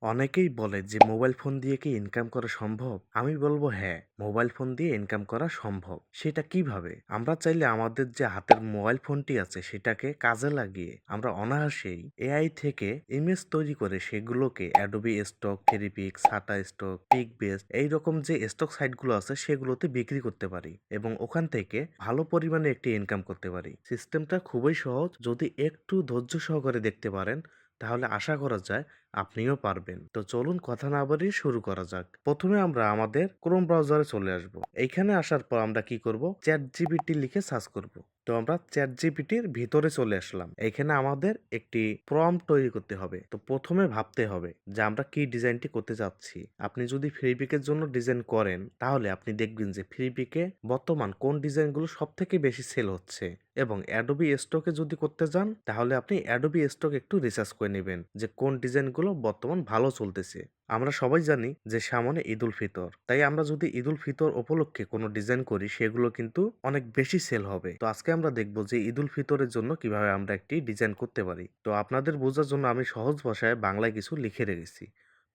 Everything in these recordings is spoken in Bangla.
অনেকেই বলে যে মোবাইল ফোন দিয়ে কি ইনকাম করা সম্ভব? আমি বলবো হ্যাঁ, মোবাইল ফোন দিয়ে ইনকাম করা সম্ভব। সেটা কিভাবে? আমরা চাইলে আমাদের যে হাতের মোবাইল ফোনটি আছে সেটাকে কাজে লাগিয়ে আমরা অনায়াসেই এআই থেকে ইমেজ তৈরি করে সেগুলোকে অ্যাডোবি স্টক, থেরাপিক, সাটা স্টক, পিকবেস্ট এইরকম যে স্টক সাইটগুলো আছে সেগুলোতে বিক্রি করতে পারি এবং ওখান থেকে ভালো পরিমাণে একটি ইনকাম করতে পারি। সিস্টেমটা খুবই সহজ, যদি একটু ধৈর্য সহকারে দেখতে পারেন তাহলে আশা করা যায় আপনিও পারবেন। তো চলুন কথা না বাড়িয়ে শুরু করা যাক। প্রথমে আমরা আমাদের ক্রোম ব্রাউজারে চলে আসব। এইখানে আসার পর আমরা কি করব? চ্যাট জিপিটি লিখে সার্চ করব। তো আমরা চ্যাট জিপিটির ভিতরে চলে আসলাম। এইখানে আমাদের একটি প্রম্পট তৈরি করতে হবে। তো প্রথমে ভাবতে হবে যে আমরা কি ডিজাইনটি করতে চাচ্ছি। আপনি যদি ফ্রিপিকের জন্য ডিজাইন করেন তাহলে আপনি দেখবেন যে ফ্রিপিকে বর্তমান কোন ডিজাইনগুলো সব থেকে বেশি সেল হচ্ছে, এবং অ্যাডোবি স্টকে যদি করতে যান তাহলে আপনি অ্যাডোবি স্টক একটু রিসার্চ করে নেবেন যে কোন ডিজাইনগুলো বর্তমান ভালো চলতেছে। আমরা সবাই জানি যে সামনে ঈদুল ফিতর, তাই আমরা যদি ঈদুল ফিতর উপলক্ষে কোনো ডিজাইন করি সেগুলো কিন্তু অনেক বেশি সেল হবে। তো আজকে আমরা দেখব যে ঈদুল ফিতরের জন্য কিভাবে আমরা একটি ডিজাইন করতে পারি। তো আপনাদের বোঝার জন্য আমি সহজ ভাষায় বাংলায় কিছু লিখে রেখেছি।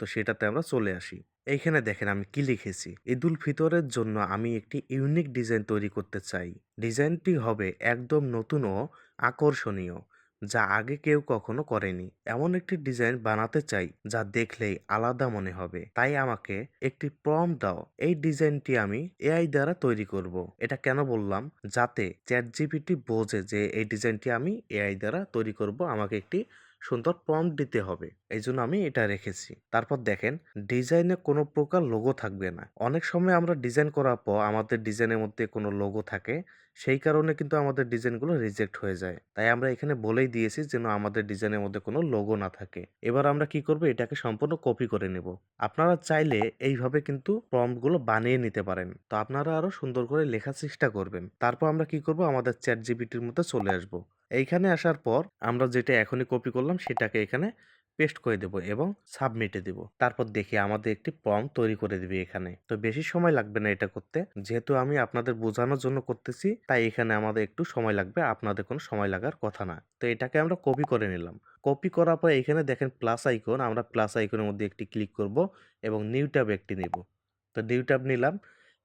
তো সেটাতে আমরা চলে আসি। এইখানে দেখেন আমি কি লিখেছি। ঈদুল ফিতরের জন্য আমি একটি ইউনিক ডিজাইন তৈরি করতে চাই। ডিজাইনটি হবে একদম নতুন ও আকর্ষণীয়, যা আগে কেউ কখনো করেনি। এমন একটি ডিজাইন বানাতে চাই যা দেখলেই আলাদা মনে হবে। তাই আমাকে একটি প্রম্পট দাও। এই ডিজাইনটি আমি এআই দ্বারা তৈরি করব। এটা কেন বললাম? যাতে চ্যাট জিপিটি বোঝে যে এই ডিজাইনটি আমি এআই দ্বারা তৈরি করব, আমাকে একটি সুন্দর প্রম্পট দিতে হবে। এই জন্য আমি এটা রেখেছি। তারপর দেখেন, ডিজাইনে কোনো প্রকার লোগো থাকবে না। অনেক সময় আমরা ডিজাইন করার পর আমাদের ডিজাইনের মধ্যে কোনো লোগো থাকে, সেই কারণে কিন্তু আমাদের ডিজাইনগুলো রিজেক্ট হয়ে যায়। তাই আমরা এখানে বলেই দিয়েছি যেন আমাদের ডিজাইনের মধ্যে কোনো লোগো না থাকে। এবার আমরা কি করব? এটাকে সম্পূর্ণ কপি করে নেব। আপনারা চাইলে এইভাবে কিন্তু প্রম্পটগুলো বানিয়ে নিতে পারেন। তো আপনারা আরো সুন্দর করে লেখার চেষ্টা করবেন। তারপর আমরা কি করব? আমাদের চ্যাট জিপিটির মধ্যে চলে আসব। এইখানে আসার পর আমরা যেটা এখনই কপি করলাম সেটাকে এখানে পেস্ট করে দেব এবং সাবমিটে দেব। তারপর দেখি আমাদের একটি প্রম্পট তৈরি করে দিবে এখানে। তো বেশি সময় লাগবে না এটা করতে। যেহেতু আমি আপনাদের বোঝানোর জন্য করতেছি তাই এখানে আমাদের একটু সময় লাগবে, আপনাদের কোনো সময় লাগার কথা না। তো এটাকে আমরা কপি করে নিলাম। কপি করার পর এখানে দেখেন প্লাস আইকন, আমরা প্লাস আইকনের মধ্যে একটি ক্লিক করব এবং নিউ ট্যাব একটি নিব। তো নিউ ট্যাব নিলাম।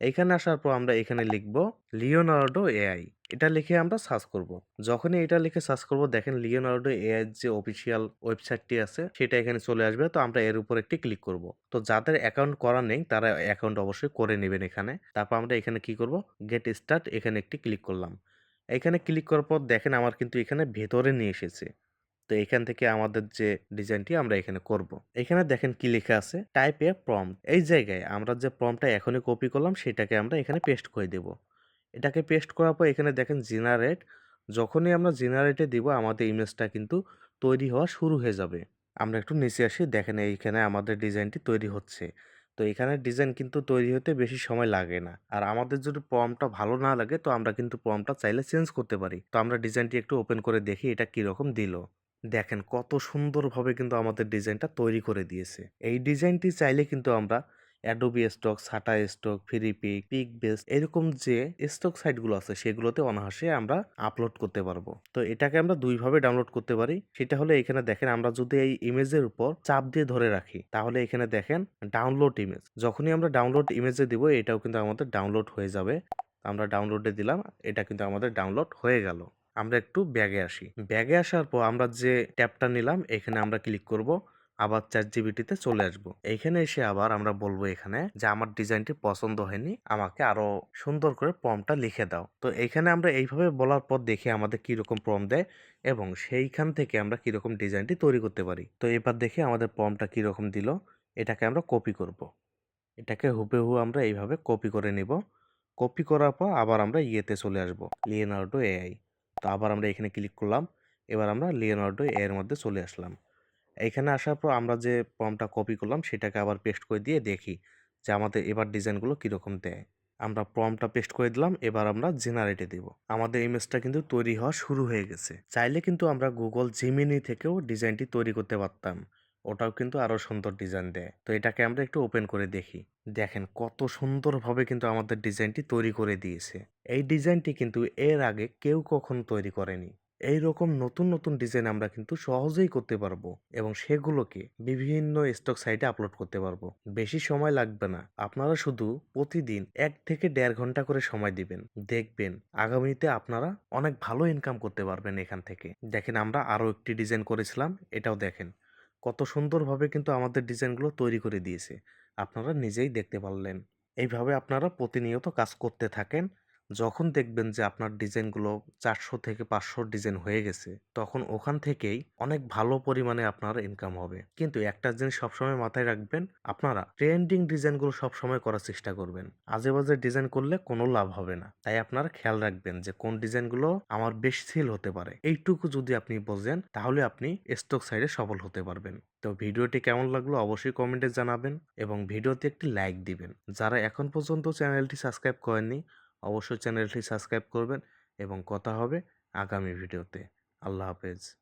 এইখানে আসার পর আমরা এখানে লিখব লিওনার্ডো এআই। এটা লিখে আমরা সার্চ করব। যখনই এটা লিখে সার্চ করব দেখেন লিওনার্ডো এআই যে অফিসিয়াল ওয়েবসাইটটি আছে সেটা এখানে চলে আসবে। তো আমরা এর উপর একটি ক্লিক করব। তো যাদের অ্যাকাউন্ট করা নেই তারা অ্যাকাউন্ট অবশ্যই করে নেবেন এখানে। তারপর আমরা এখানে কি করব? গেট স্টার্ট এখানে একটি ক্লিক করলাম। এখানে ক্লিক করার পর দেখেন আমার কিন্তু এখানে ভেতরে নিয়ে এসেছে। তো এখান থেকে আমাদের যে ডিজাইনটি আমরা এখানে করব। এখানে দেখেন কি লেখা আছে, টাইপ এ প্রম্পট। এই জায়গায় আমরা যে প্রম্পটটা এখনই কপি করলাম সেটাকে আমরা এখানে পেস্ট করে দেব। এটাকে পেস্ট করার পর এখানে দেখেন জেনারেট। যখনই আমরা জেনারেটে দিব আমাদের ইমেজটা কিন্তু তৈরি হওয়া শুরু হয়ে যাবে। আমরা একটু নিচে আসি, দেখেন এইখানে আমাদের ডিজাইনটি তৈরি হচ্ছে। তো এখানে ডিজাইন কিন্তু তৈরি হতে বেশি সময় লাগে না। আর আমাদের যদি প্রম্পটটা ভালো না লাগে তো আমরা কিন্তু প্রম্পটটা চাইলে চেঞ্জ করতে পারি। তো আমরা ডিজাইনটি একটু ওপেন করে দেখি এটা কিরকম দিল। দেখেন কত সুন্দরভাবে কিন্তু আমাদের ডিজাইনটা তৈরি করে দিয়েছে। এই ডিজাইনটি চাইলে কিন্তু আমরা অ্যাডোবি স্টক, সাটা স্টক, ফ্রিপিক, পিকবেস্ট এরকম যে স্টক সাইটগুলো আছে সেগুলোতে অনায়াসে আমরা আপলোড করতে পারবো। তো এটাকে আমরা দুইভাবে ডাউনলোড করতে পারি। সেটা হলো এখানে দেখেন আমরা যদি এই ইমেজের উপর চাপ দিয়ে ধরে রাখি তাহলে এখানে দেখেন ডাউনলোড ইমেজ। যখনই আমরা ডাউনলোড ইমেজে দিব এটাও কিন্তু আমাদের ডাউনলোড হয়ে যাবে। আমরা ডাউনলোডে দিলাম, এটা কিন্তু আমাদের ডাউনলোড হয়ে গেল। আমরা একটু ব্যাগে আসি। ব্যাগে আসার পর আমরা যে ট্যাবটা নিলাম এখানে আমরা ক্লিক করব। আবার চ্যাটজিপিটিতে চলে আসব। এইখানে এসে আবার আমরা বলবো এখানে যে আমার ডিজাইনটি পছন্দ হয়নি, আমাকে আরো সুন্দর করে প্রম্পটটা লিখে দাও। তো এইখানে আমরা এইভাবে বলার পর দেখি আমাদের কিরকম প্রম্পট দেয় এবং সেইখান থেকে আমরা কিরকম ডিজাইনটি তৈরি করতে পারি। তো এবার দেখি আমাদের প্রম্পটটা কিরকম দিল। এটাকে আমরা কপি করব। এটাকে হুবহু আমরা এইভাবে কপি করে নিব। কপি করার পর আবার আমরা ইয়েতে চলে আসব, লিওনার্ডো এআই। তো আবার আমরা এখানে ক্লিক করলাম। এবার আমরা লিওনার্ডো এআই এর মধ্যে চলে আসলাম। এইখানে আসার পর আমরা যে প্রম্পটটা কপি করলাম সেটাকে আবার পেস্ট করে দিয়ে দেখি যে আমাদের এবার ডিজাইনগুলো কীরকম দেয়। আমরা প্রম্পটটা পেস্ট করে দিলাম, এবার আমরা জেনারেটে দিব। আমাদের ইমেজটা কিন্তু তৈরি হওয়া শুরু হয়ে গেছে। চাইলে কিন্তু আমরা গুগল জিমিনি থেকেও ডিজাইনটি তৈরি করতে পারতাম, ওটাও কিন্তু আরো সুন্দর ডিজাইন দেয়। তো এটাকে আমরা একটু ওপেন করে দেখি। দেখেন কত সুন্দরভাবে কিন্তু আমাদের ডিজাইনটি তৈরি করে দিয়েছে। এই ডিজাইনটি কিন্তু এর আগে কেউ কখনো তৈরি করেনি। এইরকম নতুন, নতুন ডিজাইন আমরা কিন্তু সহজেই করতে পারবো এবং সেগুলোকে বিভিন্ন স্টক সাইটে আপলোড করতে পারবো। বেশি সময় লাগবে না। আপনারা শুধু প্রতিদিন ১ থেকে ১.৫ ঘন্টা করে সময় দিবেন। দেখবেন আগামীতে আপনারা অনেক ভালো ইনকাম করতে পারবেন এখান থেকে। দেখেন আমরা আরো একটি ডিজাইন করেছিলাম, এটাও দেখেন। কত সুন্দরভাবে কিন্তু আমাদের ডিজাইনগুলো তৈরি করে দিয়েছে। আপনারা নিজেই দেখতে পারলেন। এইভাবে আপনারা প্রতিনিয়ত কাজ করতে থাকেন। যখন দেখবেন যে আপনার ডিজাইনগুলো ৪০০ থেকে ৫০০ ডিজাইন হয়ে গেছে, তখন ওখান থেকেই অনেক ভালো পরিমাণে আপনার ইনকাম হবে। কিন্তু একটা জিনিস সবসময় মাথায় রাখবেন, আপনারা ট্রেন্ডিং ডিজাইনগুলো সবসময় করার চেষ্টা করবেন। আজে-বাজে ডিজাইন করলে কোনো লাভ হবে না। তাই আপনারা খেয়াল রাখবেন যে কোন ডিজাইনগুলো আমার বেশি সেল হতে পারে। এইটুকু যদি আপনি বোঝেন, তাহলে আপনি স্টক সাইটে সফল হতে পারবেন। তো ভিডিওটি কেমন লাগলো অবশ্যই কমেন্টে জানাবেন এবং ভিডিওতে একটি লাইক দিবেন। যারা এখন পর্যন্ত চ্যানেলটি সাবস্ক্রাইব করেননি, অবশ্যই চ্যানেলটি সাবস্ক্রাইব করবেন এবং কথা হবে আগামী ভিডিওতে। আল্লাহ হাফেজ।